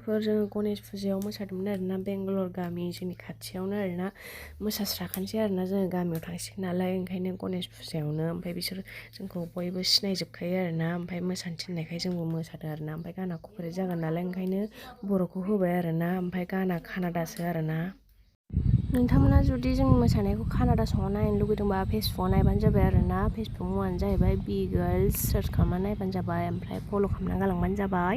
लोगोफोर जोङो गणेश फुजायाव मोसादोंमोन आरोना बेंगालर गामि जोंनि खाथियावनो आरोना मोसास्राखानोसै आरोना जोङो गामियाव थांसिगोन नालाय ओंखायनो गणेश फुजायावनो ओमफ्राय बिसोर जोंखौ बयबो सिनायजोबखायो आरोना ओमफ्राय मोसानो थिननायखाय जोंबो मोसादों आरोना ओमफ्राय गाना कभारेट जागोन नालाय ओंखायनो बर'खौ होबाय आरोना ओमफ्राय गाना कानाडासो आरोना। नोंथांमोना जुदि जोंनि मोसानायखौ कानाडा सङाव नायनो लुगैदोंबा फेसबुकआव नायबानो जाबाय आरोना फेसबुक मुङानो जाहैबाय बि गार्लस सार्च खालामना नायबानो जाबाय ओमफ्राय फल' खालामना गालांबानो जाबाय।